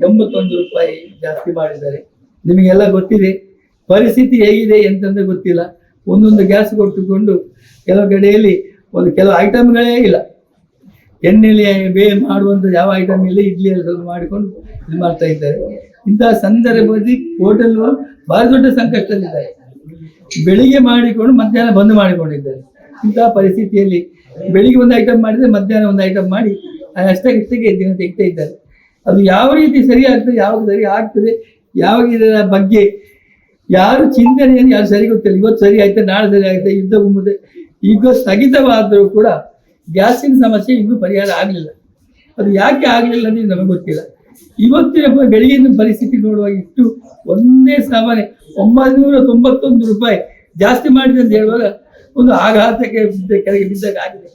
ಎಂಬತ್ತೊಂದು ರೂಪಾಯಿ ಜಾಸ್ತಿ ಮಾಡಿದ್ದಾರೆ. ನಿಮಗೆಲ್ಲ ಗೊತ್ತಿದೆ ಪರಿಸ್ಥಿತಿ ಹೇಗಿದೆ ಅಂತಂದ್ರೆ ಗೊತ್ತಿಲ್ಲ. ಒಂದೊಂದು ಗ್ಯಾಸ್ ಕೊಟ್ಟುಕೊಂಡು ಕೆಲವು ಕಡೆಯಲ್ಲಿ ಕೆಲವು ಐಟಮ್ಗಳೇ ಇಲ್ಲ. ಎಣ್ಣೆಯಲ್ಲಿ ಮಾಡುವಂಥ ಯಾವ ಐಟಮ್ ಇಲ್ಲ, ಇಡ್ಲಿಯಲ್ಲಿ ಸ್ವಲ್ಪ ಮಾಡಿಕೊಂಡು ಇದು ಮಾಡ್ತಾ ಇದ್ದಾರೆ. ಇಂತಹ ಸಂದರ್ಭದಲ್ಲಿ ಹೋಟೆಲ್ಗಳು ಬಹಳ ದೊಡ್ಡ ಸಂಕಷ್ಟದಲ್ಲಿದ್ದಾರೆ. ಬೆಳಿಗ್ಗೆ ಮಾಡಿಕೊಂಡು ಮಧ್ಯಾಹ್ನ ಬಂದ್ ಮಾಡಿಕೊಂಡಿದ್ದಾರೆ. ಇಂತಹ ಪರಿಸ್ಥಿತಿಯಲ್ಲಿ ಬೆಳಿಗ್ಗೆ ಒಂದು ಐಟಮ್ ಮಾಡಿದರೆ ಮಧ್ಯಾಹ್ನ ಒಂದು ಐಟಮ್ ಮಾಡಿ ಅಷ್ಟಕ್ಕೆ ದಿನ ತೆಗಿತಾ ಇದ್ದಾರೆ. ಅದು ಯಾವ ರೀತಿ ಸರಿ ಆಗ್ತದೆ, ಯಾವಾಗ ಸರಿ ಆಗ್ತದೆ, ಯಾವಾಗ ಇದರ ಬಗ್ಗೆ ಯಾರು ಚಿಂತನೆಯನ್ನು ಯಾರು ಸರಿ ಗೊತ್ತಿಲ್ಲ. ಇವತ್ತು ಸರಿ ಆಯ್ತಾ, ನಾಳೆ ಸರಿ ಆಯ್ತಾ, ಯುದ್ಧ ಮುಂದೆ ಈಗ ಸ್ಥಗಿತವಾದರೂ ಕೂಡ ಗ್ಯಾಸಿನ ಸಮಸ್ಯೆ ಇನ್ನೂ ಪರಿಹಾರ ಆಗಲಿಲ್ಲ. ಅದು ಯಾಕೆ ಆಗಲಿಲ್ಲ ಅಂದರೆ ನಮಗೆ ಗೊತ್ತಿಲ್ಲ. ಇವತ್ತಿನ ಬೆಳಗಿನ ಪರಿಸ್ಥಿತಿ ನೋಡುವಾಗ ಇಷ್ಟು ಒಂದೇ ಸಾಮಾನ್ಯ 991 ರೂಪಾಯಿ ಜಾಸ್ತಿ ಮಾಡಿದೆ ಅಂತ ಹೇಳುವಾಗ ಒಂದು ಆಘಾತಕ್ಕೆ ಕೆಳಗೆ ಬಿದ್ದಾಗ ಆಗಿದೆ.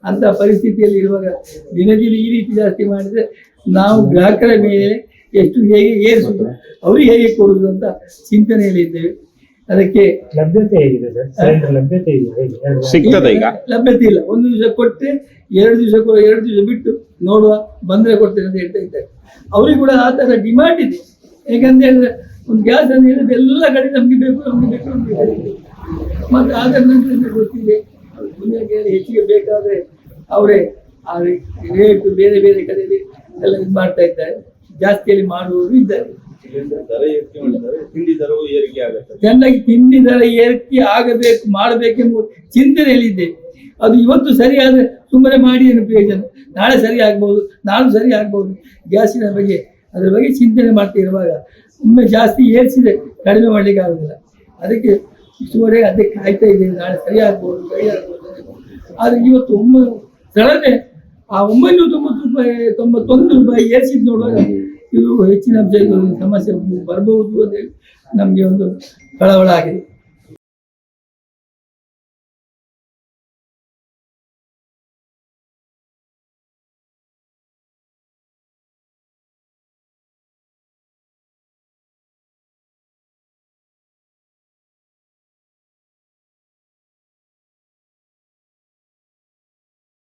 ಅಂತಹ ಪರಿಸ್ಥಿತಿಯಲ್ಲಿ ಇರುವಾಗ ದಿನ ಈ ರೀತಿ ಜಾಸ್ತಿ ಮಾಡಿದರೆ ನಾವು ಗ್ರಾಹಕರ ಮೇಲೆ ಎಷ್ಟು ಹೇಗೆ ಏರಿಸುವುದು, ಅವ್ರಿಗೆ ಹೇಗೆ ಕೊಡುವುದು ಅಂತ ಚಿಂತನೆಯಲ್ಲಿ ಇದ್ದೇವೆ. ಅದಕ್ಕೆ ಲಭ್ಯತೆ ಹೇಗಿದೆ ಸರ್? ಲಭ್ಯತೆ ಸಿಗ್ತದೆ ಈಗ? ಲಭ್ಯತೆ ಇಲ್ಲ. ಒಂದು ದಿವಸ ಕೊಟ್ಟರೆ 2 ದಿವಸ ಬಿಟ್ಟು ನೋಡುವ, ಬಂದರೆ ಕೊಡ್ತೇನೆ ಅಂತ ಹೇಳ್ತಾ ಇದ್ದಾರೆ. ಅವ್ರಿಗೆ ಕೂಡ ಆ ಥರ ಡಿಮಾಂಡ್ ಇದೆ. ಯಾಕಂತ ಹೇಳಿದ್ರೆ ಒಂದು ಗ್ಯಾಸ್ ಅಂತ ಹೇಳಿದ್ರೆ ಎಲ್ಲ ಕಡೆ ನಮಗೆ ಬೇಕು. ಮತ್ತು ಅದರ ನಂತರ ಗೊತ್ತಿದೆ ದುನಿಯಾಗೆ ಹೆಚ್ಚಿಗೆ ಬೇಕಾದರೆ ಅವರೇ ಆ ರೇಟ್ ಬೇರೆ ಬೇರೆ ಕಡೆಯಲ್ಲಿ ಎಲ್ಲ ಇದು ಮಾಡ್ತಾ ಇದ್ದಾರೆ. ಜಾಸ್ತಿಯಲ್ಲಿ ಮಾಡುವವರು ಇದ್ದಾರೆ. ಚೆನ್ನಾಗಿ ತಿಂಡಿ ದರ ಏರಿಕೆ ಆಗಬೇಕು, ಮಾಡಬೇಕೆಂಬ ಚಿಂತನೆಯಲ್ಲಿದೆ. ಅದು ಇವತ್ತು ಸರಿ ಆದರೆ ಸುಮ್ಮನೆ ಮಾಡಿ ಏನು ಪ್ರಯೋಜನ? ನಾಳೆ ಸರಿ ಆಗ್ಬೋದು, ನಾಳೆ ಸರಿ ಆಗ್ಬೋದು. ಗ್ಯಾಸಿನ ಬಗ್ಗೆ ಅದರ ಬಗ್ಗೆ ಚಿಂತನೆ ಮಾಡ್ತಾ ಇರುವಾಗ ಒಮ್ಮೆ ಜಾಸ್ತಿ ಏರಿಸಿದೆ ಕಡಿಮೆ ಮಾಡಲಿಕ್ಕೆ ಆಗೋದಿಲ್ಲ. ಅದಕ್ಕೆ ಇಷ್ಟುವರೆಗೆ ಅದಕ್ಕೆ ಕಾಯ್ತಾ ಇದ್ದೇವೆ, ನಾಳೆ ಸರಿ ಆಗ್ಬೋದು. ಆದರೆ ಇವತ್ತು ಸಡನ್ನೇ ಆ 991 ರೂಪಾಯಿ ಏರಿಸಿದ್ದು ನೋಡುವಾಗ ಇದು ಹೆಚ್ಚಿನ ಸಮಸ್ಯೆ ಬರ್ಬೋದು ಅಂತ ಹೇಳಿ ನಮಗೆ ಒಂದು ಕಳವಳ ಆಗಿದೆ.